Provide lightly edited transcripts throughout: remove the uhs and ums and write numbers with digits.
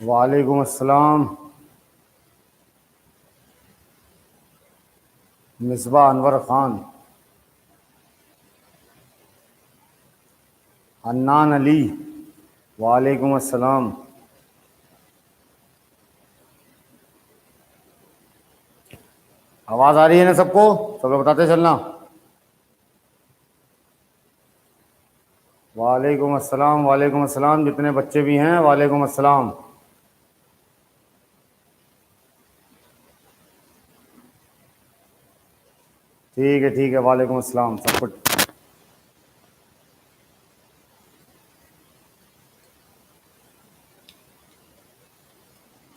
वालेकुम अस्सलाम। मिसबा अनवर खान, अन्नान अली, वालेकुम अस्सलाम। आवाज़ आ रही है ना सबको? सब लोग बताते चलना। वालेकुम अस्सलाम, वालेकुम अस्सलाम। जितने बच्चे भी हैं वालेकुम अस्सलाम। ठीक है, वालेकुम अस्सलाम सब कुछ।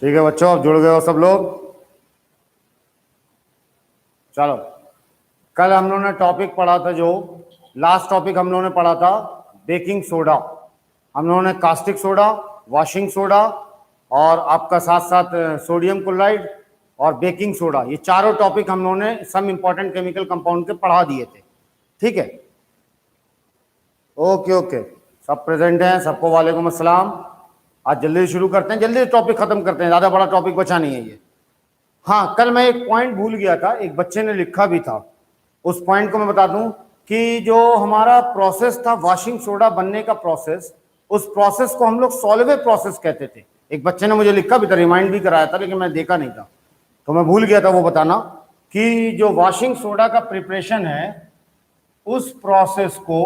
ठीक है बच्चों, अब जुड़ गए हो सब लोग। चलो, कल हम लोगों ने टॉपिक पढ़ा था, जो लास्ट टॉपिक हम लोगों ने पढ़ा था बेकिंग सोडा। हम लोगों ने कास्टिक सोडा, वॉशिंग सोडा और आपका साथ साथ सोडियम क्लोराइड और बेकिंग सोडा, ये चारों टॉपिक हम लोगों ने सम इंपॉर्टेंट केमिकल कंपाउंड के पढ़ा दिए थे। ठीक है, ओके ओके, सब प्रेजेंट हैं, सबको वालेकुम अस्सलाम। आज जल्दी शुरू करते हैं, जल्दी टॉपिक खत्म करते हैं, ज़्यादा बड़ा टॉपिक बचा नहीं है ये। हाँ, कल मैं एक पॉइंट भूल गया था, एक बच्चे ने लिखा भी था, उस पॉइंट को मैं बता दूं कि जो हमारा प्रोसेस था वॉशिंग सोडा बनने का प्रोसेस, उस प्रोसेस को हम लोग सॉल्वे प्रोसेस कहते थे। एक बच्चे ने मुझे लिखा भी था, रिमाइंड भी कराया था, लेकिन मैं देखा नहीं था तो मैं भूल गया था वो बताना कि जो वॉशिंग सोडा का प्रिपरेशन है उस प्रोसेस को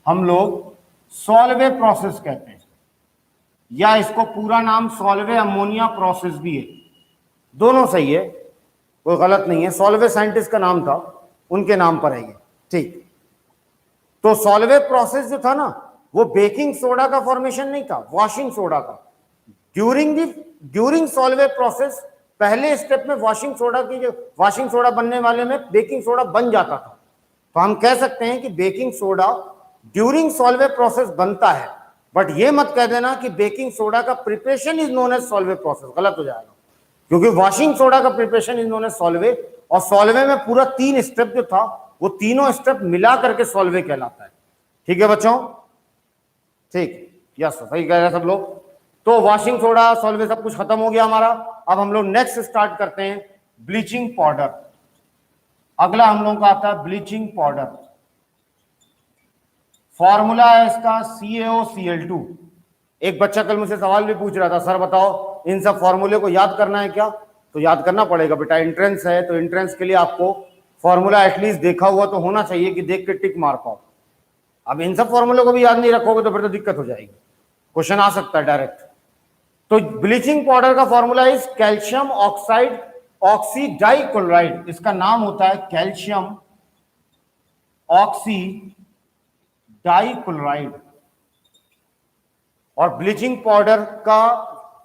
हम लोग सॉल्वे प्रोसेस कहते हैं, या इसको पूरा नाम सॉल्वे अमोनिया प्रोसेस भी है। दोनों सही है, कोई गलत नहीं है। सॉल्वे साइंटिस्ट का नाम था, उनके नाम पर है ये। ठीक, तो सॉल्वे प्रोसेस जो था ना, वो बेकिंग सोडा का फॉर्मेशन नहीं था, वॉशिंग सोडा का। ड्यूरिंग सॉल्वे प्रोसेस पहले स्टेप में वॉशिंग सोडा की, जो वॉशिंग सोडा बनने वाले में बेकिंग सोडा बन जाता था, तो हम कह सकते हैं कि baking soda during Solvay process बनता है। बट ये मत कह देना कि बेकिंग सोडा का preparation is known as Solvay process, गलत हो जाएगा, क्योंकि वॉशिंग सोडा का preparation is known as Solvay, और सॉल्वे में पूरा 3 स्टेप जो था, वो तीनों स्टेप मिला करके सॉल्वे कहलाता है। ठीक है बच्चों? ठीक, यस, सही कह रहे हैं सब लोग। तो वॉशिंग सोडा, सॉल्वे, सब कुछ खत्म हो गया हमारा। अब हम लोग नेक्स्ट स्टार्ट करते हैं ब्लीचिंग पाउडर। अगला हम लोगों का आता है ब्लीचिंग पाउडर। फॉर्मूला है इसका CaOCl2। एक बच्चा कल मुझसे सवाल भी पूछ रहा था, सर बताओ इन सब फॉर्मूले को याद करना है क्या? तो याद करना पड़ेगा बेटा, एंट्रेंस है, तो एंट्रेंस के लिए आपको फॉर्मूला एटलीस्ट देखा हुआ तो होना चाहिए कि देख के टिक मार पाओ। अब इन सब फॉर्मूले को भी याद नहीं रखोगे तो फिर तो दिक्कत हो जाएगी, क्वेश्चन आ सकता है डायरेक्ट। तो ब्लीचिंग पाउडर का formula is calcium oxide oxy dichloride. इसका नाम होता है कैल्शियम ऑक्सी डाइक्लोराइड। और ब्लीचिंग पाउडर का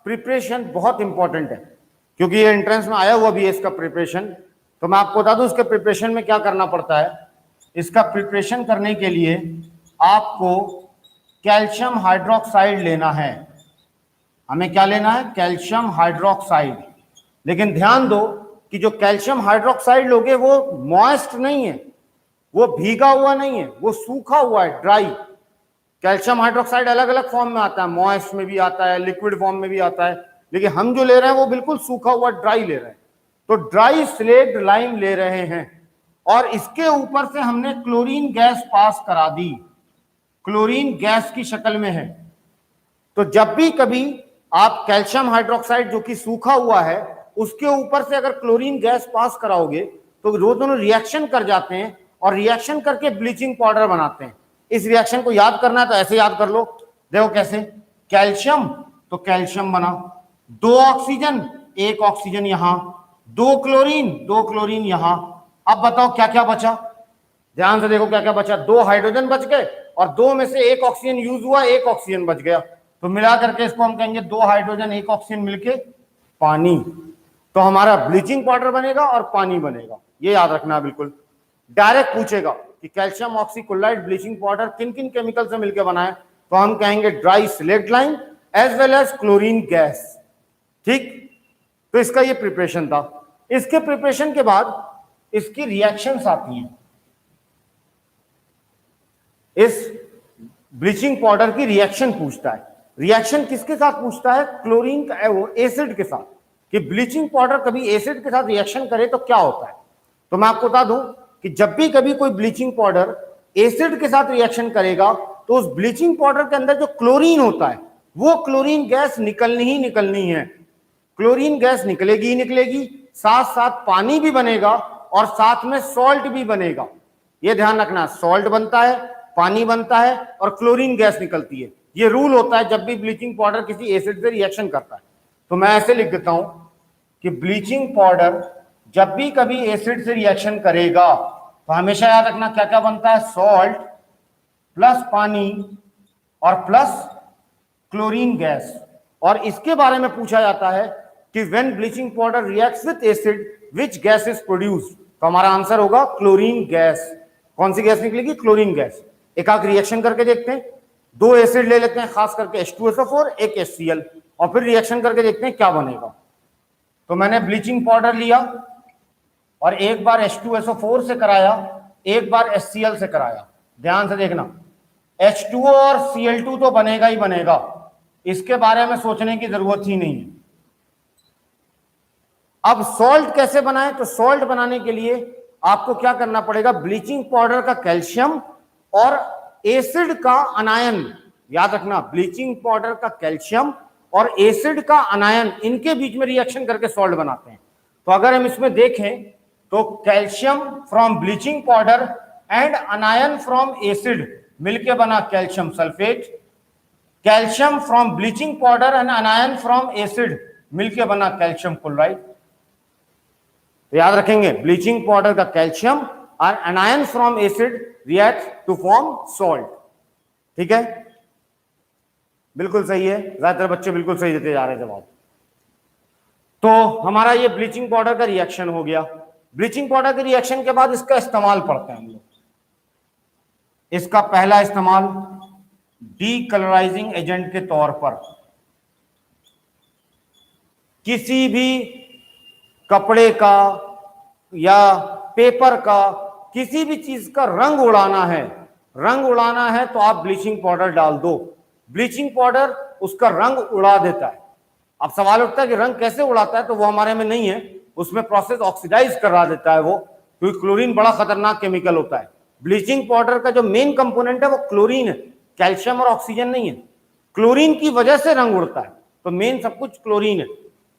प्रिपरेशन बहुत इंपॉर्टेंट है, क्योंकि ये एंट्रेंस में आया हुआ भी है इसका प्रिपरेशन। तो मैं आपको बता दूं इसके प्रिपरेशन में क्या करना पड़ता है। इसका प्रिपरेशन करने के लिए आपको कैल्शियम हाइड्रोक्साइड लेना है। हमें क्या लेना है? Calcium hydroxide. लेकिन ध्यान दो कि जो कैल्शियम हाइड्रोक्साइड लोगे वो मॉइस्ट नहीं है, वो भीगा हुआ नहीं है, वो सूखा हुआ है, ड्राई। कैल्शियम हाइड्रोक्साइड अलग अलग फॉर्म में आता है, मॉइस्ट में भी आता है, लिक्विड फॉर्म में भी आता है, लेकिन हम जो ले रहे हैं वो बिल्कुल सूखा हुआ ड्राई ले रहे हैं। तो ड्राई स्लेक्ड लाइम ले रहे हैं, और इसके ऊपर से हमने क्लोरीन गैस पास करा दी, क्लोरीन गैस की शक्ल में है। तो जब भी कभी आप कैल्शियम हाइड्रोक्साइड जो कि सूखा हुआ है उसके ऊपर से अगर क्लोरीन गैस पास कराओगे तो वो दोनों रिएक्शन कर जाते हैं, और रिएक्शन करके ब्लीचिंग पाउडर बनाते हैं। इस रिएक्शन को याद करना है तो ऐसे याद कर लो, देखो कैसे। कैल्शियम, तो कैल्शियम बना, 2 ऑक्सीजन, 1 ऑक्सीजन यहां, 2 क्लोरीन, 2 क्लोरीन यहां। अब बताओ क्या क्या बचा, ध्यान से देखो क्या क्या बचा। 2 हाइड्रोजन बच गए, और 2 में से 1 ऑक्सीजन यूज हुआ, 1 ऑक्सीजन बच गया, तो मिला करके इसको हम कहेंगे 2 हाइड्रोजन 1 ऑक्सीजन मिलके पानी। तो हमारा ब्लीचिंग पाउडर बनेगा और पानी बनेगा, ये याद रखना बिल्कुल। डायरेक्ट पूछेगा कि कैल्शियम ऑक्सीक्लोराइड ब्लीचिंग पाउडर किन किन केमिकल से मिलकर बना है, तो हम कहेंगे dry slaked lime as well as chlorine gas. ठीक, तो इसका ये प्रिपरेशन था। इसके प्रिपरेशन के बाद इसकी रिएक्शंस आती हैं। इस ब्लीचिंग पाउडर की रिएक्शन पूछता है रिएक्शन किसके साथ पूछता है? क्लोरीन का वो एसिड के साथ, कि ब्लीचिंग पाउडर कभी एसिड के साथ रिएक्शन करे तो क्या होता है। तो मैं आपको बता दूं कि जब भी कभी कोई ब्लीचिंग पाउडर एसिड के साथ रिएक्शन करेगा तो उस ब्लीचिंग पाउडर के अंदर जो क्लोरीन होता है वो क्लोरीन गैस निकलनी ही निकलनी है। क्लोरीन गैस निकलेगी ही निकलेगी, साथ साथ पानी भी बनेगा और साथ में सॉल्ट भी बनेगा। ये ध्यान रखना, सॉल्ट बनता है, पानी बनता है और क्लोरीन गैस निकलती है। ये रूल होता है जब भी ब्लीचिंग पाउडर किसी एसिड से रिएक्शन करता है। तो मैं ऐसे लिख देता हूं कि ब्लीचिंग पाउडर जब भी कभी एसिड से रिएक्शन करेगा तो हमेशा याद रखना क्या क्या बनता है? सॉल्ट प्लस पानी और प्लस क्लोरीन गैस। और इसके बारे में पूछा जाता है कि when bleaching powder reacts with acid which gas is produced, तो हमारा आंसर होगा क्लोरीन गैस। कौन सी गैस निकलेगी? Chlorine gas. एक आग रिएक्शन करके देखते हैं, दो एसिड ले लेते हैं, खास करके H2SO4 एक HCl, और फिर रिएक्शन करके देखते हैं क्या बनेगा। तो मैंने ब्लीचिंग पाउडर लिया और एक बार H2SO4 से कराया, एक बार HCl से कराया। ध्यान से देखना, H2O और Cl2 तो बनेगा ही बनेगा, इसके बारे में सोचने की जरूरत ही नहीं है। अब सॉल्ट कैसे बनाएं? तो सॉल्ट बनाने के लिए आपको क्या करना पड़ेगा? ब्लीचिंग पाउडर का कैल्शियम और एसिड का अनायन, याद रखना, ब्लीचिंग पाउडर का कैल्शियम और एसिड का अनायन, इनके बीच में रिएक्शन करके सॉल्ट बनाते हैं। तो अगर हम इसमें देखें तो calcium from bleaching powder and अनायन from acid मिलके बना calcium sulphate, calcium from bleaching powder and अनायन from acid मिलके बना कैल्शियम क्लोराइड। तो याद रखेंगे, ब्लीचिंग पाउडर का कैल्शियम और anion from acid react to form salt. ठीक है, बिल्कुल सही है, ज्यादातर बच्चे बिल्कुल सही देते जा रहे हैं जवाब। तो हमारा ये ब्लीचिंग पाउडर का रिएक्शन हो गया। ब्लीचिंग पाउडर के रिएक्शन के बाद इसका इस्तेमाल पढ़ते हैं हम लोग। इसका पहला इस्तेमाल डीकलराइजिंग एजेंट के तौर पर, किसी भी कपड़े का या पेपर का, किसी भी चीज का रंग उड़ाना है, रंग उड़ाना है तो आप ब्लीचिंग पाउडर डाल दो, ब्लीचिंग पाउडर उसका रंग उड़ा देता है। अब सवाल उठता है कि रंग कैसे उड़ाता है, तो वो हमारे में नहीं है, उसमें प्रोसेस ऑक्सीडाइज करा देता है वो, क्योंकि क्लोरीन बड़ा खतरनाक केमिकल होता है। ब्लीचिंग पाउडर का जो मेन कंपोनेंट है वो क्लोरीन है, कैल्शियम और ऑक्सीजन नहीं है। क्लोरीन की वजह से रंग उड़ता है, तो मेन सब कुछ क्लोरीन है।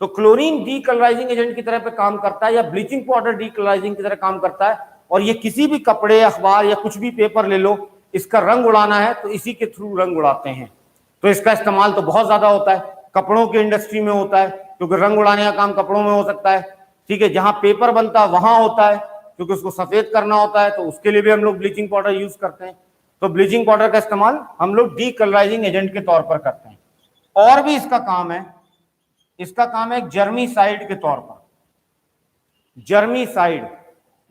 तो क्लोरीन डीकलराइजिंग एजेंट की तरह पे काम करता है, या ब्लीचिंग पाउडर डीकलराइजिंग की तरह काम करता है। और ये किसी भी कपड़े, अखबार या कुछ भी पेपर ले लो, इसका रंग उड़ाना है तो इसी के थ्रू रंग उड़ाते हैं। तो इसका इस्तेमाल तो बहुत ज्यादा होता है, कपड़ों की इंडस्ट्री में होता है क्योंकि रंग उड़ाने का काम कपड़ों में हो सकता है। ठीक है, जहां पेपर बनता है वहां होता है क्योंकि उसको सफेद करना होता है, तो उसके लिए भी हम लोग ब्लीचिंग पाउडर यूज करते हैं। तो ब्लीचिंग पाउडर का इस्तेमाल हम लोग डीकलराइजिंग एजेंट के तौर पर करते हैं। और भी इसका काम है, इसका काम है एक जर्मीसाइड के तौर पर। जर्मीसाइड,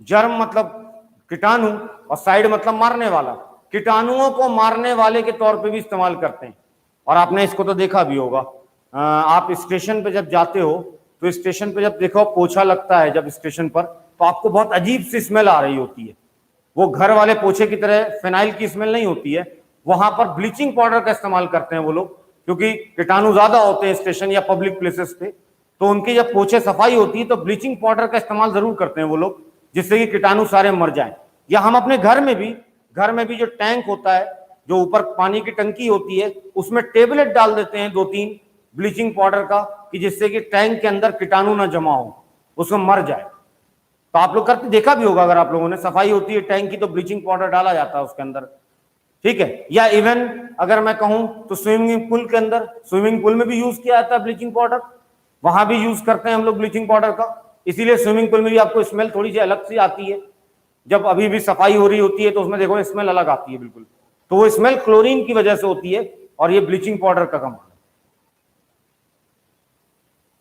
जर्म मतलब कीटाणु और साइड मतलब मारने वाला, कीटाणुओं को मारने वाले के तौर पे भी इस्तेमाल करते हैं। और आपने इसको तो देखा भी होगा, आप स्टेशन पे जब जाते हो तो स्टेशन पे जब देखो पोछा लगता है जब स्टेशन पर, तो आपको बहुत अजीब सी स्मेल आ रही होती है। वो घर वाले पोछे की तरह फिनाइल की स्मेल नहीं होती है, वहां पर ब्लीचिंग पाउडर का इस्तेमाल करते हैं वो लोग, क्योंकि कीटाणु ज्यादा होते हैं स्टेशन या पब्लिक प्लेसेस पे। तो उनकी जब पोछे सफाई होती है तो ब्लीचिंग पाउडर का इस्तेमाल जरूर करते हैं वो लोग, जिससे कि कीटाणु सारे मर जाएं। या हम अपने घर में भी जो टैंक होता है, जो ऊपर पानी की टंकी होती है, उसमें टेबलेट डाल देते हैं 2-3 ब्लीचिंग पाउडर का, कि जिससे कि टैंक के अंदर कीटाणु ना जमा हो, उसमें मर जाए। तो आप लोग करते देखा भी होगा, अगर आप लोगों ने, सफाई होती है टैंक की तो ब्लीचिंग पाउडर डाला जाता है उसके अंदर। ठीक है, या इवन अगर मैं कहूं तो स्विमिंग पूल के अंदर, स्विमिंग पूल में भी यूज किया जाता है ब्लीचिंग पाउडर, वहां भी यूज करते हैं हम लोग ब्लीचिंग पाउडर का। इसीलिए स्विमिंग पूल में भी आपको स्मेल थोड़ी सी अलग सी आती है, जब अभी भी सफाई हो रही होती है तो उसमें देखो स्मेल अलग आती है बिल्कुल, तो वो स्मेल क्लोरीन की वजह से होती है और ये ब्लीचिंग पाउडर का कमाल है।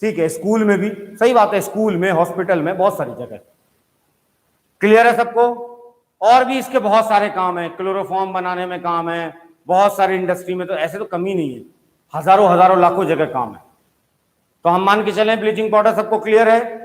ठीक है, स्कूल में भी सही बात है, स्कूल में, हॉस्पिटल में, बहुत सारी जगह। क्लियर है सबको? और भी इसके बहुत सारे काम है, क्लोरोफॉर्म बनाने में काम है, बहुत सारी इंडस्ट्री में, तो ऐसे तो कमी नहीं है, हजारों लाखों जगह काम है। तो हम मान के चलें ब्लीचिंग पाउडर सबको क्लियर है।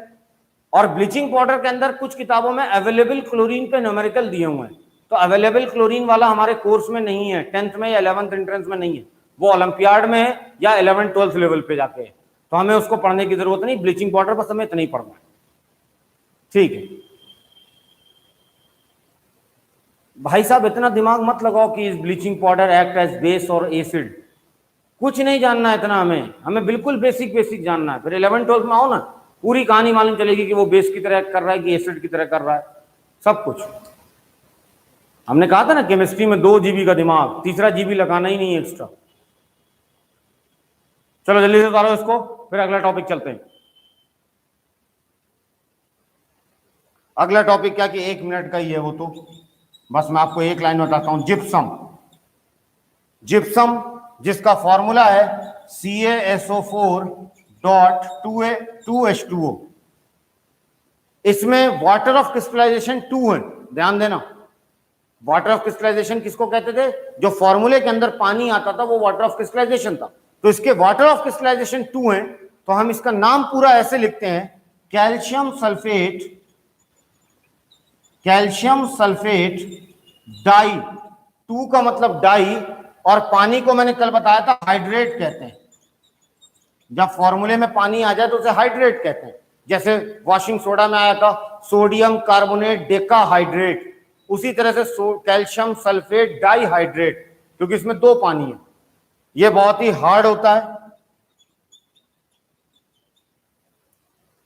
और ब्लीचिंग पाउडर के अंदर कुछ किताबों में अवेलेबल क्लोरीन पे न्यूमेरिकल दिए हुए हैं, तो अवेलेबल क्लोरीन वाला हमारे कोर्स में नहीं है, 10th में या 11th एंट्रेंस में नहीं है, वो ओलंपियाड में है या 11th-12th लेवल पे जाके है, तो हमें उसको पढ़ने की जरूरत नहीं, ब्लीचिंग पाउडर बस हमें इतना ही पढ़ना है, ठीक है भाई साहब। इतना दिमाग मत लगाओ कि इस bleaching powder act as base और एसिड, कुछ नहीं जानना है इतना, हमें बिल्कुल बेसिक बेसिक जानना है। फिर 11th-12th में आओ ना, पूरी कहानी मालूम चलेगी कि वो बेस की तरह कर रहा है कि एसिड की तरह कर रहा है, सब कुछ। हमने कहा था ना केमिस्ट्री में 2 GB का दिमाग, तीसरा GB लगाना ही नहीं है एक्स्ट्रा। चलो जल्दी से उतारो इसको, फिर अगला टॉपिक चलते हैं। अगला टॉपिक क्या कि 1 मिनट का ही है वो, तो बस मैं आपको एक लाइन बताता हूं। जिप्सम, जिप्सम जिसका फॉर्मूला है CaSO4.2H2O, इसमें वाटर ऑफ क्रिस्टलाइजेशन 2 है, ध्यान देना। वाटर ऑफ क्रिस्टलाइजेशन किसको कहते थे? जो फॉर्मूले के अंदर पानी आता था वो वाटर ऑफ क्रिस्टलाइजेशन था। तो इसके वाटर ऑफ क्रिस्टलाइजेशन 2 है, तो हम इसका नाम पूरा ऐसे लिखते हैं, calcium sulphate, calcium sulphate di. 2 का मतलब डाई, और पानी को मैंने कल बताया था हाइड्रेट कहते हैं। जब फॉर्मूले में पानी आ जाए तो उसे हाइड्रेट कहते हैं। जैसे वॉशिंग सोडा में आया था सोडियम कार्बोनेट डेकाहाइड्रेट, उसी तरह से कैल्शियम सल्फेट डाइहाइड्रेट, क्योंकि इसमें 2 पानी है। यह बहुत ही हार्ड होता है।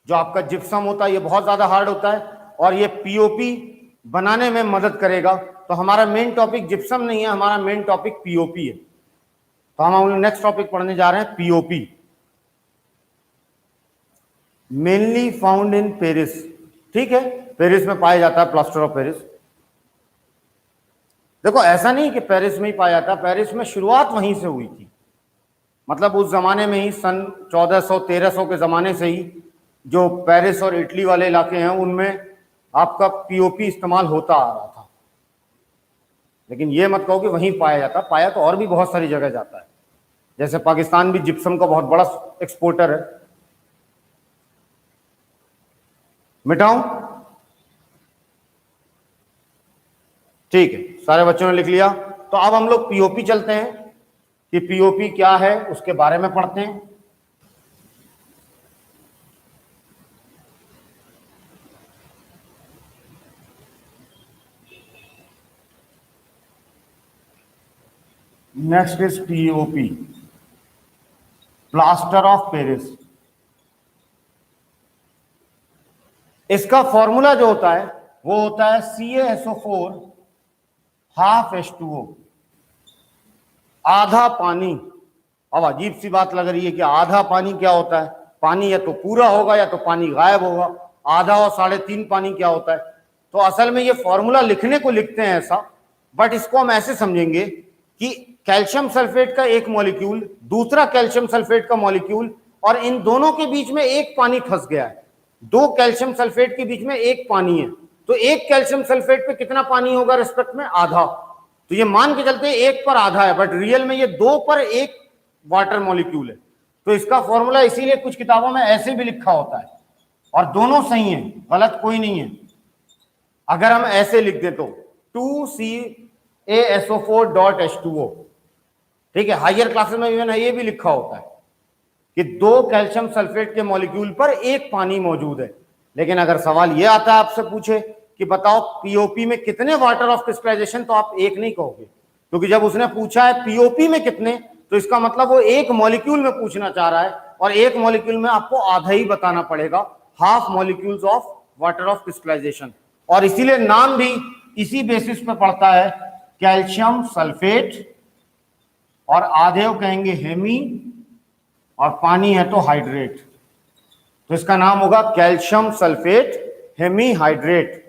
जो आपका जिप्सम होता है ये बहुत ज्यादा हार्ड होता है, और ये पीओपी बनाने में मदद करेगा। तो हमारा मेन टॉपिक जिप्सम नहीं है, हमारा मेन टॉपिक पीओपी है। तो हम नेक्स्ट टॉपिक पढ़ने जा रहे हैं POP, mainly found in Paris. ठीक है, पेरिस में पाया जाता है, प्लास्टर ऑफ पेरिस। देखो ऐसा नहीं कि पेरिस में ही पाया जाता, पेरिस में शुरुआत वहीं से हुई थी। मतलब उस जमाने में ही सन 1400-1300 के जमाने से ही जो पेरिस और इटली वाले इलाके हैं उनमें आपका पीओपी इस्तेमाल होता आ रहा था। लेकिन ये मत कहो कि वहीं पाया जाता, पाया तो और भी बहुत सारी जगह जाता है। जैसे पाकिस्तान भी जिप्सम का बहुत बड़ा एक्सपोर्टर है। मिटाऊं? ठीक है, सारे बच्चों ने लिख लिया। तो अब हम लोग पीओपी चलते हैं कि पीओपी क्या है उसके बारे में पढ़ते हैं। Next is POP, plaster of Paris. इसका फॉर्मूला जो होता है वो होता है CaSO4 आधा पानी। अब अजीब सी बात लग रही है कि आधा पानी क्या होता है? पानी या तो पूरा होगा या तो पानी गायब होगा। आधा और 3.5 पानी क्या होता है? तो असल में ये फॉर्मूला लिखने को लिखते हैं ऐसा, बट इसको हम ऐसे समझेंगे कि कैल्शियम सल्फेट का एक मॉलिक्यूल, दूसरा कैल्शियम सल्फेट का मॉलिक्यूल, और इन दोनों के बीच में एक पानी फंस गया है। 2 कैल्शियम सल्फेट के बीच में एक पानी है, तो एक कैल्शियम सल्फेट पे कितना पानी होगा रिस्पेक्ट में? आधा। तो ये मान के चलते हैं 1 पर आधा है, बट रियल में ये 2 पर 1 वाटर मॉलिक्यूल है। तो इसका फॉर्मूला इसीलिए कुछ किताबों में ऐसे भी लिखा होता है, और दोनों सही हैं, गलत कोई नहीं है। अगर हम ऐसे लिख दें तो 2CaSO4.H2O, ठीक है। हायर क्लासेस में इवन ये भी लिखा होता है कि 2 कैल्शियम सल्फेट के मॉलिक्यूल पर 1 पानी मौजूद है। लेकिन अगर सवाल ये आता है आपसे पूछे कि बताओ पीओपी में कितने वाटर ऑफ क्रिस्टलाइजेशन, तो आप 1 नहीं कहोगे, क्योंकि जब उसने पूछा है पीओपी में कितने, तो इसका मतलब वो 1 मॉलिक्यूल में पूछना चाह रहा है, और 1 मॉलिक्यूल में आपको आधा ही बताना पड़ेगा, half molecules of water of crystallisation. और इसीलिए नाम भी इसी बेसिस पे पड़ता है, कैल्शियम सल्फेट, और आधे को कहेंगे हेमी, और पानी है तो हाइड्रेट। तो इसका नाम होगा कैल्शियम सल्फेट हेमीहाइड्रेट।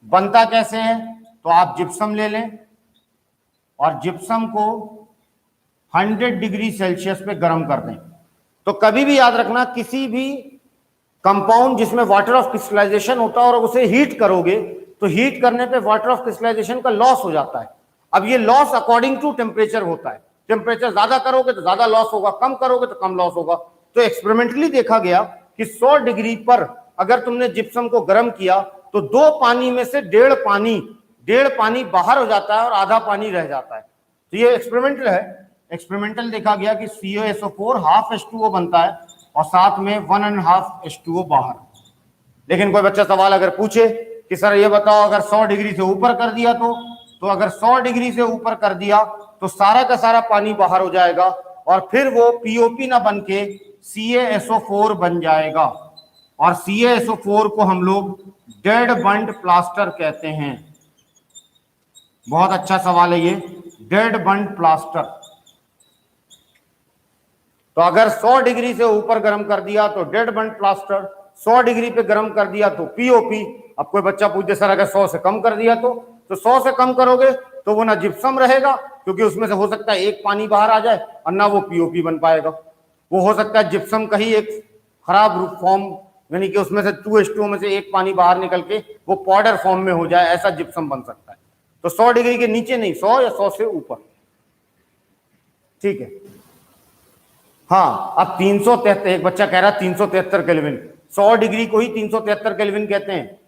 बनता कैसे है? तो आप जिप्सम ले लें, और जिप्सम को 100 डिग्री सेल्सियस पे गर्म कर दें। तो कभी भी याद रखना, किसी भी कंपाउंड जिसमें वाटर ऑफ क्रिस्टलाइजेशन होता है और उसे हीट करोगे, तो हीट करने पे वाटर ऑफ क्रिस्टलाइजेशन का लॉस हो जाता है। अब ये लॉस अकॉर्डिंग टू टेम्परेचर होता है। टेम्परेचर ज्यादा करोगे तो ज्यादा लॉस होगा, कम करोगे तो कम लॉस होगा। तो एक्सपेरिमेंटली देखा गया कि 100 डिग्री पर अगर तुमने जिप्सम को गर्म किया तो 2 पानी में से 1.5 पानी बाहर हो जाता है और आधा पानी रह जाता है। तो ये एक्सपेरिमेंटल है। एक्सपेरिमेंटल देखा गया कि CaSO4 हाफ H2O बनता है और साथ में 1.5 H2O बाहर। लेकिन कोई बच्चा सवाल अगर पूछे कि सर ये बताओ अगर 100 डिग्री से ऊपर कर दिया तो अगर 100 डिग्री से ऊपर कर दिया तो सारा का सारा पानी बाहर हो जाएगा और फिर वो POP ना बन के CaSO4 बन जाएगा और CaSO4 को हम लोग डेड बंड प्लास्टर कहते हैं। बहुत अच्छा सवाल है ये, डेड बंड प्लास्टर। तो अगर 100 डिग्री से ऊपर गर्म कर दिया तो डेड बंड प्लास्टर, 100 डिग्री पे गर्म कर दिया तो POP। अब कोई बच्चा पूछे सर अगर 100 से कम कर दिया तो 100 से कम करोगे तो वो ना जिप्सम रहेगा क्योंकि उसमें से हो सकता है एक पानी बाहर आ जाए और ना वो POP बन पाएगा। वो हो सकता है जिप्सम का ही एक खराब रूप फॉर्म, यानी कि उसमें से 2H2O में से एक पानी बाहर निकल के वो पाउडर फॉर्म में हो जाए, ऐसा जिप्सम बन सकता है। तो 100 डिग्री के नीचे नहीं, 100 या 100 से ऊपर। ठीक है। हाँ, अब 373, एक बच्चा कह रहा है 373 केल्विन, 100 डिग्री को ही 373 केल्विन कहते हैं।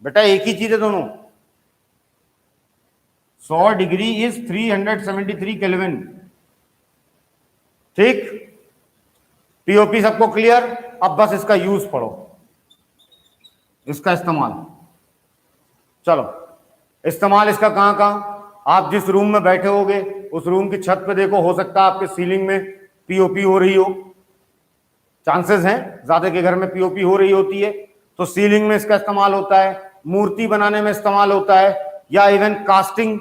बेटा एक ही चीज है दोनों। 100 डिग्री इज 373 केल्विन। ठीक, POP सबको क्लियर। अब बस इसका यूज पढ़ो, इसका इस्तेमाल। चलो, इस्तेमाल इसका कहां कहां? आप जिस रूम में बैठे होगे उस रूम की छत पे देखो, हो सकता है आपके सीलिंग में POP हो रही हो, चांसेस हैं ज्यादा के घर में POP हो रही होती है, तो सीलिंग में इसका इस्तेमाल होता है, मूर्ति बनाने में इस्तेमाल होता है, या इवन कास्टिंग,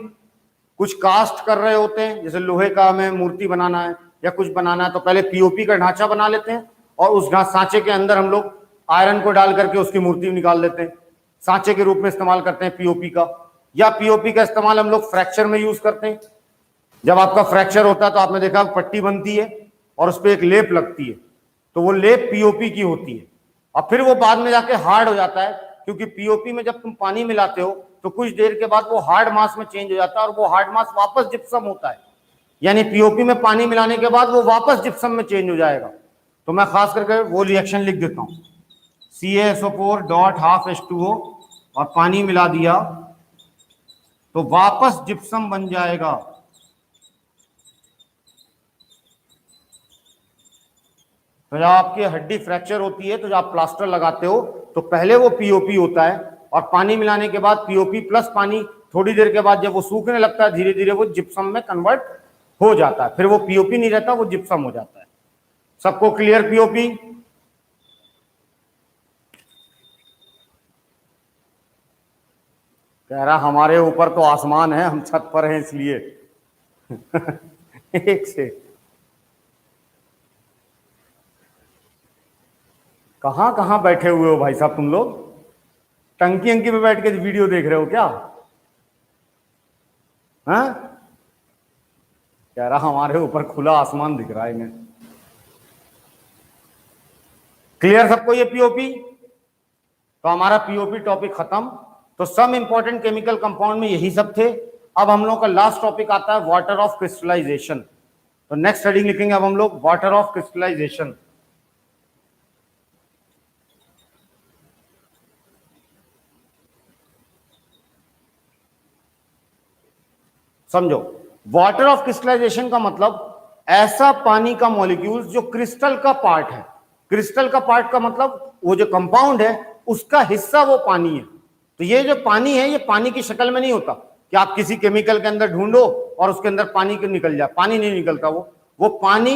कुछ कास्ट कर रहे होते हैं, जैसे लोहे का हमें मूर्ति बनाना है या कुछ बनाना है तो पहले POP का ढांचा बना लेते हैं और उस सांचे के अंदर हम लोग आयरन को डाल करके उसकी मूर्ति निकाल लेते हैं। सांचे के रूप में इस्तेमाल करते हैं POP का। या POP का इस्तेमाल हम लोग फ्रैक्चर में यूज करते हैं। जब आपका फ्रैक्चर होता है तो आपने देखा पट्टी बनती है और उस पर एक लेप लगती है, तो वो लेप POP की होती है और फिर वो बाद में जाके हार्ड हो जाता है, क्योंकि POP में जब तुम पानी मिलाते हो तो कुछ देर के बाद वो हार्ड मास में चेंज हो जाता है और वो हार्ड मास वापस जिप्सम होता है। यानी POP में पानी मिलाने के बाद वो वापस जिप्सम में चेंज हो जाएगा। तो मैं खास करके वो रिएक्शन लिख देता हूं, CaSO4 डॉट हाफ H2O और पानी मिला दिया तो वापस जिप्सम बन जाएगा। तो जब आपकी हड्डी फ्रैक्चर होती है तो जब आप प्लास्टर लगाते हो तो पहले वो POP होता है और पानी मिलाने के बाद POP प्लस पानी, थोड़ी देर के बाद जब वो सूखने लगता है धीरे धीरे वो जिप्सम में कन्वर्ट हो जाता है, फिर वो POP नहीं रहता, वो जिप्सम हो जाता है। सबको क्लियर POP? कह रहा हमारे ऊपर तो आसमान है, हम छत पर हैं इसलिए। एक से कहां कहां बैठे हुए हो भाई साहब तुम लोग? टंकी अंकी पे बैठ के वीडियो देख रहे हो क्या? हाँ, कह रहा हमारे ऊपर खुला आसमान दिख रहा है इन्हें। क्लियर सबको ये POP? तो हमारा POP टॉपिक खत्म। तो सम इंपॉर्टेंट केमिकल कंपाउंड में यही सब थे। अब हम लोग का लास्ट टॉपिक आता है वाटर ऑफ क्रिस्टलाइजेशन। तो नेक्स्ट हेडिंग लिखेंगे अब हम लोग वाटर ऑफ क्रिस्टलाइजेशन। समझो, वाटर ऑफ क्रिस्टलाइजेशन का मतलब ऐसा पानी का मॉलिक्यूल जो क्रिस्टल का पार्ट है। क्रिस्टल का पार्ट का मतलब वो जो कंपाउंड है उसका हिस्सा वो पानी है। तो ये जो पानी है ये पानी की शक्ल में नहीं होता कि आप किसी केमिकल के अंदर ढूंढो और उसके अंदर पानी के निकल जाए, पानी नहीं निकलता। वो पानी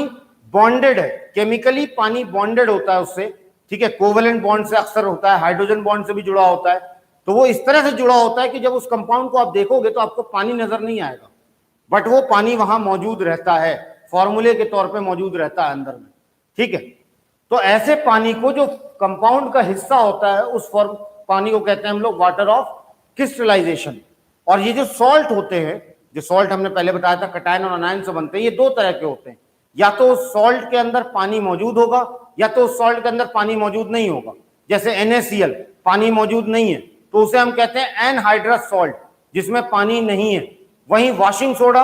बॉन्डेड है, केमिकली पानी बॉन्डेड होता है उससे, ठीक है। कोवेलेंट बॉन्ड से अक्सर होता है, हाइड्रोजन बॉन्ड से भी जुड़ा होता है। तो वो इस तरह से जुड़ा होता है कि जब उस कंपाउंड को आप देखोगे तो आपको पानी नजर नहीं आएगा, बट वो पानी वहां मौजूद रहता है, फॉर्मूले के तौर पे मौजूद रहता है अंदर में, ठीक है। तो ऐसे पानी को जो कंपाउंड का हिस्सा होता है उस फॉर्म पानी को कहते हैं हम लोग वाटर ऑफ क्रिस्टलाइजेशन। और ये जो सॉल्ट होते हैं, जो सॉल्ट हमने पहले बताया था कटायन और अनायन से बनते हैं, ये दो तरह के होते हैं। या तो सॉल्ट के अंदर पानी मौजूद होगा या तो सॉल्ट के अंदर पानी मौजूद नहीं होगा। जैसे NaCl पानी मौजूद नहीं है तो उसे हम कहते हैं एनहाइड्रस सॉल्ट, जिसमें पानी नहीं है। वहीं वॉशिंग सोडा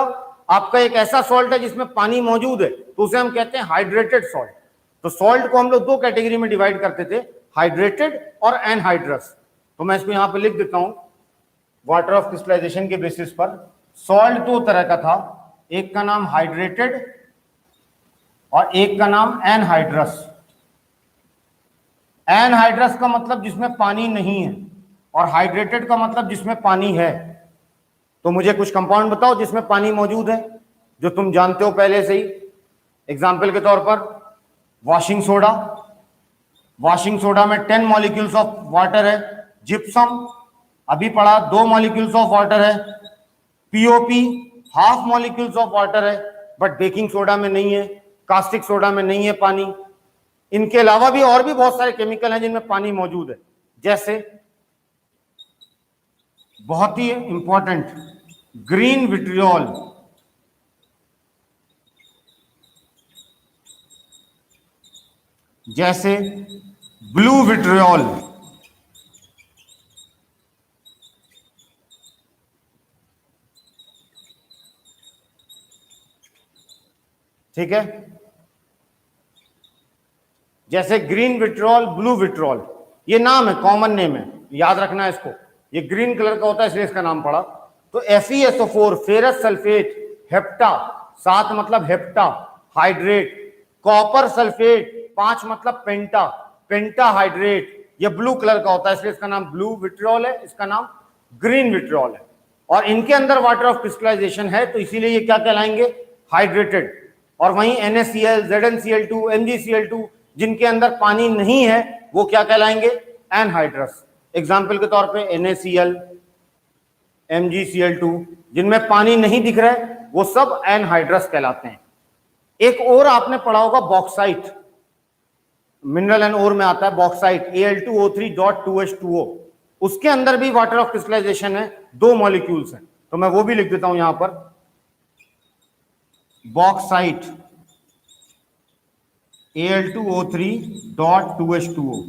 आपका एक ऐसा सॉल्ट है जिसमें पानी मौजूद है, तो उसे हम कहते हैं हाइड्रेटेड सॉल्ट। तो सॉल्ट को हम लोग दो कैटेगरी में डिवाइड करते थे, हाइड्रेटेड और एनहाइड्रस। तो मैं इसको यहां पे लिख देता हूं वाटर ऑफ क्रिस्टलाइजेशन के बेसिस पर। सॉल्ट दो तरह का था, एक का नाम हाइड्रेटेड और एक का नाम एनहाइड्रस। एनहाइड्रस का मतलब जिसमें पानी नहीं है और हाइड्रेटेड का मतलब जिसमें पानी है। तो मुझे कुछ कंपाउंड बताओ जिसमें पानी मौजूद है, जो तुम जानते हो पहले से ही। एग्जाम्पल के तौर पर वॉशिंग सोडा, वॉशिंग सोडा में 10 मॉलिक्यूल्स ऑफ वाटर है। जिप्सम अभी पढ़ा 2 मॉलिक्यूल्स ऑफ वाटर है। POP half molecules of water है, बट बेकिंग सोडा में नहीं है, कास्टिक सोडा में नहीं है पानी। इनके अलावा भी और भी बहुत सारे केमिकल हैं जिनमें पानी मौजूद है, जैसे बहुत ही इंपॉर्टेंट ग्रीन विट्रियोल, जैसे ब्लू विट्रियोल, ठीक है, जैसे ग्रीन विट्रियोल, ब्लू विट्रियोल, ये नाम है, कॉमन नेम है, याद रखना है इसको। ये ग्रीन कलर का होता है इसलिए इसका नाम पड़ा। तो FeSO4 फेरस सल्फेट, हेप्टा 7 मतलब हेप्टा हाइड्रेट, कॉपर सल्फेट 5 मतलब पेंटा, पेंटा हाइड्रेट। ये ब्लू कलर का होता है इसलिए इसका नाम ब्लू विट्रियोल है, इसका नाम ग्रीन विट्रियोल है। और इनके अंदर वाटर ऑफ क्रिस्टलाइजेशन है, तो इसीलिए ये क्या कहलाएंगे, हाइड्रेटेड। और वहीं NaCl, ZnCl2, MgCl2 जिनके अंदर पानी नहीं है वो क्या कहलाएंगे, एनहाइड्रस। एग्जाम्पल के तौर पे NaCl, MgCl2 जिनमें पानी नहीं दिख रहा है वो सब एनहाइड्रस कहलाते हैं। एक और आपने पढ़ा होगा बॉक्साइट, मिनरल एंड ओर में आता है बॉक्साइट, Al2O3.2H2O, उसके अंदर भी वाटर ऑफ क्रिस्टलाइजेशन है, 2 मॉलिक्यूल्स हैं। तो मैं वो भी लिख देता हूं यहां पर, बॉक्साइट Al2O3.2H2O।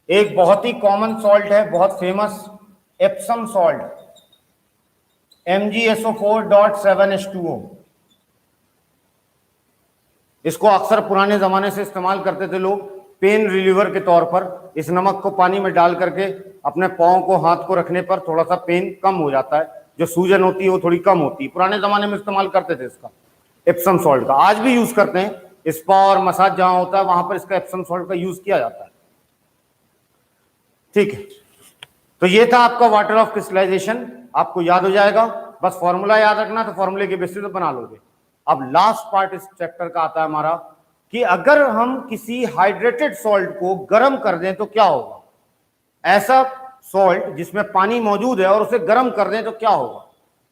एक बहुत ही कॉमन सॉल्ट है, बहुत फेमस, एप्सम सॉल्ट, MgSO4.7H2O। इसको अक्सर पुराने जमाने से इस्तेमाल करते थे लोग पेन रिलीवर के तौर पर। इस नमक को पानी में डाल करके अपने पाँव को, हाथ को रखने पर थोड़ा सा पेन कम हो जाता है, जो सूजन होती है वो थोड़ी कम होती है। पुराने जमाने में इस्तेमाल करते थे इसका, एप्सम सॉल्ट का। आज भी यूज करते हैं, स्पा और मसाज जहां होता है वहां पर इसका एप्सम सॉल्ट का यूज किया जाता है, ठीक है। तो ये था आपका वाटर ऑफ क्रिस्टलाइजेशन, आपको याद हो जाएगा, बस फॉर्मूला याद रखना, तो फॉर्मूले के बेसिस पे बना लोगे। अब लास्ट पार्ट इस चैप्टर का आता है हमारा कि अगर हम किसी हाइड्रेटेड सॉल्ट को गर्म कर दें तो क्या होगा। ऐसा सॉल्ट जिसमें पानी मौजूद है और उसे गर्म कर दें तो क्या होगा।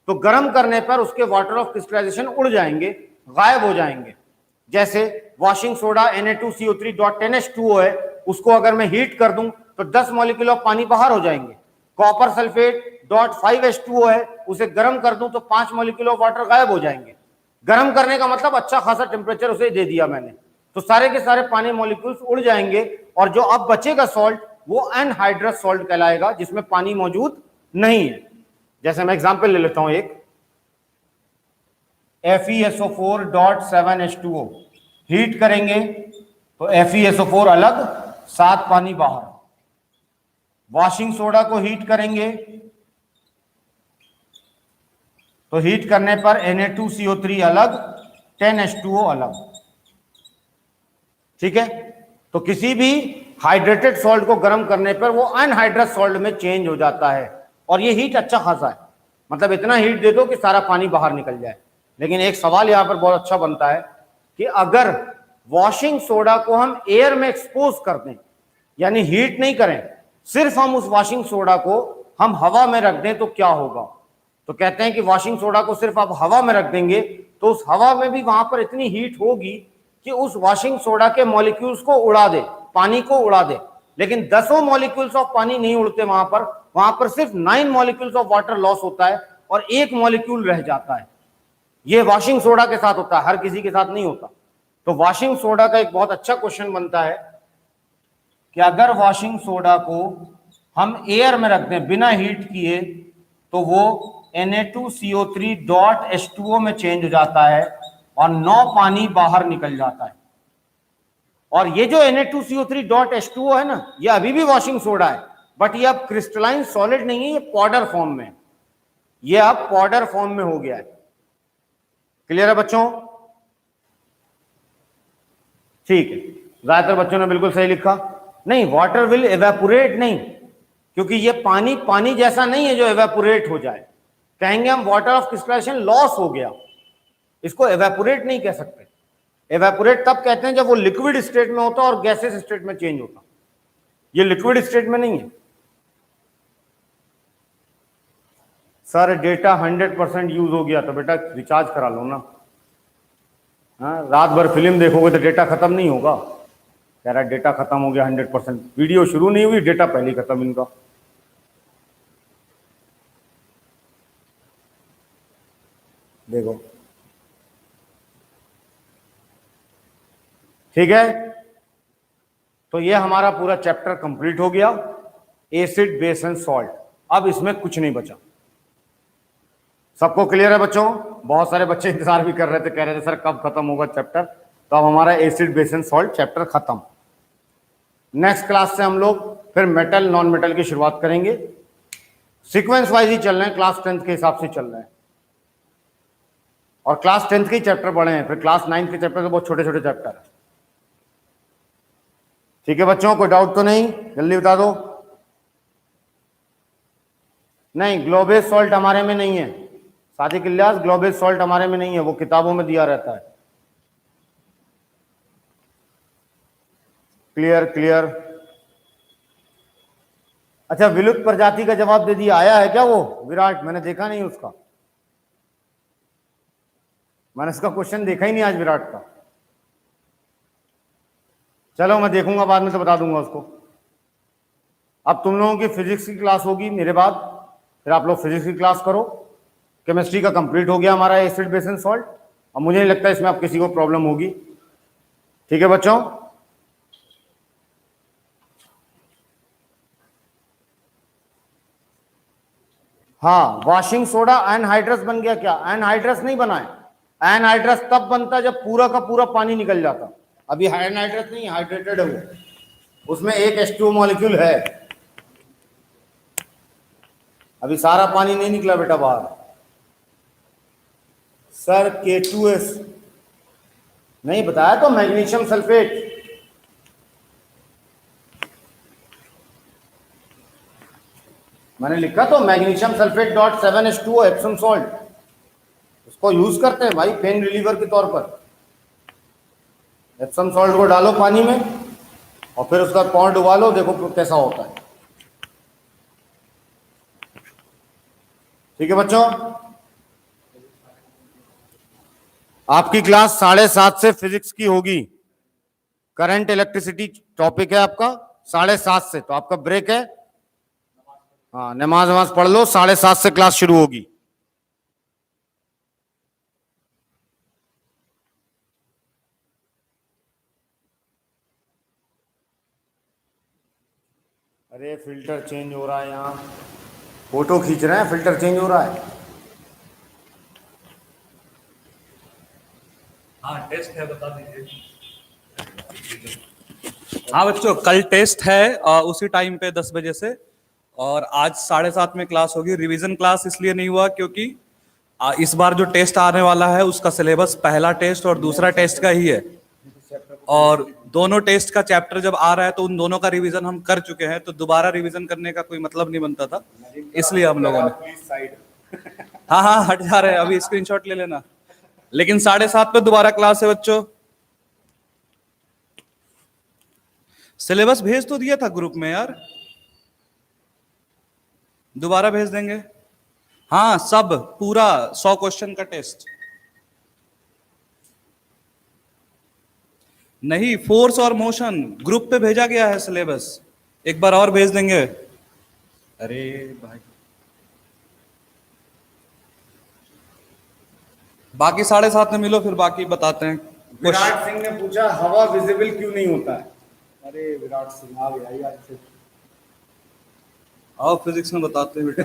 तो गर्म करने पर उसके वाटर ऑफ क्रिस्टलाइजेशन उड़ जाएंगे, गायब हो जाएंगे। जैसे वॉशिंग सोडा Na2CO3.10H2O है, उसको अगर मैं हीट कर दूं तो 10 मॉलिक्यूल ऑफ पानी बाहर हो जाएंगे। कॉपर सल्फेट .5H2O है, उसे गर्म कर दूं तो 5 मॉलिक्यूल ऑफ वाटर गायब हो जाएंगे। गर्म करने का मतलब अच्छा खासा टेम्परेचर उसे दे दिया मैंने, तो सारे के सारे पानी मॉलिक्यूल्स उड़ जाएंगे और जो अब बचेगा सॉल्ट वो एनहाइड्रस सॉल्ट कहलाएगा, जिसमें पानी मौजूद नहीं है। जैसे मैं एग्जांपल ले लेता हूं एक, FeSO4.7H2O हीट करेंगे तो FeSO4 अलग, 7 पानी बाहर। वॉशिंग सोडा को हीट करेंगे तो हीट करने पर Na2CO3 अलग, 10H2O अलग, ठीक है। तो किसी भी हाइड्रेटेड सॉल्ट को गर्म करने पर वो अनहाइड्रस सॉल्ट में चेंज हो जाता है, और ये हीट अच्छा खासा है, मतलब इतना हीट दे दो कि सारा पानी बाहर निकल जाए। लेकिन एक सवाल यहां पर बहुत अच्छा बनता है कि अगर वॉशिंग सोडा को हम एयर में एक्सपोज कर दें, यानी हीट नहीं करें, सिर्फ हम उस वॉशिंग सोडा को हम हवा में रख दें तो क्या होगा। तो कहते हैं कि वॉशिंग सोडा को सिर्फ आप हवा में रख देंगे तो उस हवा में भी वहां पर इतनी हीट होगी कि उस वॉशिंग सोडा के मॉलिक्यूल्स को उड़ा दे, पानी को उड़ा दे। लेकिन 10 मॉलिक्यूल्स ऑफ पानी नहीं उड़ते वहां पर सिर्फ 9 मॉलिक्यूल्स ऑफ वाटर लॉस होता है और 1 मॉलिक्यूल रह जाता है। ये वॉशिंग सोडा के साथ होता है, हर किसी के साथ नहीं होता। तो वॉशिंग सोडा का एक बहुत अच्छा क्वेश्चन बनता है कि अगर वॉशिंग सोडा को हम एयर में रख दें बिना हीट किए तो वो Na2CO3.H2O में चेंज हो जाता है और 9 पानी बाहर निकल जाता है। और ये जो Na2CO3.H2O है ना, ये अभी भी वॉशिंग सोडा है, बट ये अब क्रिस्टलाइन सॉलिड नहीं है, ये पाउडर फॉर्म में। ये अब पाउडर फॉर्म में हो गया है। क्लियर है बच्चों? ठीक है, ज्यादातर बच्चों ने बिल्कुल सही लिखा। नहीं, वाटर विल एवेपोरेट नहीं, क्योंकि ये पानी पानी जैसा नहीं है जो एवेपोरेट हो जाए। कहेंगे हम वाटर ऑफ क्रिस्टलाइजेशन लॉस हो गया, इसको एवेपोरेट नहीं कह सकते। एवेपोरेट तब कहते हैं जब वो लिक्विड स्टेट में होता और गैसेस स्टेट में चेंज होता। ये लिक्विड स्टेट में नहीं है। सर डेटा 100% यूज हो गया तो बेटा रिचार्ज करा लो ना। हाँ, रात भर फिल्म देखोगे तो डेटा खत्म नहीं होगा। कह रहा डेटा खत्म हो गया 100%, वीडियो शुरू नहीं हुई डेटा पहले ही खत्म इनका। देखो, ठीक है, तो ये हमारा पूरा चैप्टर कंप्लीट हो गया, एसिड बेस एंड सॉल्ट। अब इसमें कुछ नहीं बचा। सबको क्लियर है बच्चों? बहुत सारे बच्चे इंतजार भी कर रहे थे, कह रहे थे सर कब खत्म होगा चैप्टर। तो अब हमारा acid base and salt chapter खत्म। नेक्स्ट क्लास से हम लोग फिर मेटल नॉन मेटल की शुरुआत करेंगे। सीक्वेंस वाइज ही चल रहे हैं, क्लास 10th के हिसाब से चल रहे हैं, और क्लास 10th के चैप्टर पढ़े हैं, फिर क्लास 9th के चैप्टर तो बहुत छोटे छोटे चैप्टर है। ठीक है बच्चों, कोई डाउट तो नहीं? जल्दी बता दो। नहीं, ग्लोबेज सॉल्ट हमारे में नहीं है सादिक इलियास, ग्लोबेज सॉल्ट हमारे में नहीं है, वो किताबों में दिया रहता है। Clear clear. अच्छा, विलुप्त प्रजाति का जवाब दे दिया, आया है क्या वो विराट? मैंने देखा नहीं उसका, मैंने उसका क्वेश्चन देखा ही नहीं आज विराट का। चलो मैं देखूंगा बाद में तो बता दूंगा उसको। अब तुम लोगों की फिजिक्स की क्लास होगी मेरे बाद, फिर आप लोग फिजिक्स की क्लास करो। केमिस्ट्री का कंप्लीट हो गया हमारा एसिड बेस एंड सॉल्ट। अब मुझे नहीं लगता इसमें आप किसी को प्रॉब्लम होगी। ठीक है बच्चों? हाँ, वॉशिंग सोडा एनहाइड्रस बन गया क्या? एनहाइड्रस नहीं बना है। एनहाइड्रस तब बनता जब पूरा का पूरा पानी निकल जाता। अभी एनहाइड्रस नहीं, हाइड्रेटेड है वो, उसमें एक H2O मॉलिक्यूल है, अभी सारा पानी नहीं निकला बेटा बाहर। सर K2S नहीं बताया तो मैग्नीशियम सल्फेट। मैंने लिखा तो magnesium sulphate dot 7H2O Epsom salt, उसको यूज करते हैं भाई पेन रिलीवर के तौर पर। एप्सम सॉल्ट को डालो पानी में और फिर उसका पाउडर डुबा लो, देखो कैसा होता है। ठीक है बच्चों? आपकी क्लास 7:30 से फिजिक्स की होगी। करंट इलेक्ट्रिसिटी टॉपिक है आपका 7:30 से, तो आपका ब्रेक है। हाँ, नमाज वमाज पढ़ लो, 7:30 से क्लास शुरू होगी। अरे फिल्टर चेंज हो रहा है, यहाँ फोटो खींच रहे हैं, फिल्टर चेंज हो रहा है। हाँ टेस्ट है, बता दीजिए। हाँ बच्चों, कल टेस्ट है उसी टाइम पे 10 बजे से, और आज 7:30 में क्लास होगी। रिवीजन क्लास इसलिए नहीं हुआ क्योंकि इस बार जो टेस्ट आने वाला है उसका सिलेबस पहला टेस्ट और दूसरा टेस्ट का ही है, और दोनों टेस्ट का चैप्टर जब आ रहा है तो उन दोनों का रिवीजन हम कर चुके हैं, तो दोबारा रिवीजन करने का कोई मतलब नहीं बनता था, इसलिए हम लोगों ने हाँ हाँ हट जा रहे हैं, अभी स्क्रीनशॉट ले लेना। लेकिन 7:30 पे दोबारा क्लास है बच्चों। सिलेबस भेज तो दिया था ग्रुप में यार, दोबारा भेज देंगे। हाँ, सब पूरा 100 क्वेश्चन का टेस्ट नहीं, फोर्स और मोशन ग्रुप पे भेजा गया है सिलेबस, एक बार और भेज देंगे। अरे भाई, बाकी 7:30 में मिलो, फिर बाकी बताते हैं। विराट सिंह ने पूछा हवा विजिबल क्यों नहीं होता है? अरे विराट सिंह आ गया यार से। आओ फिजिक्स में बताते हैं बेटा।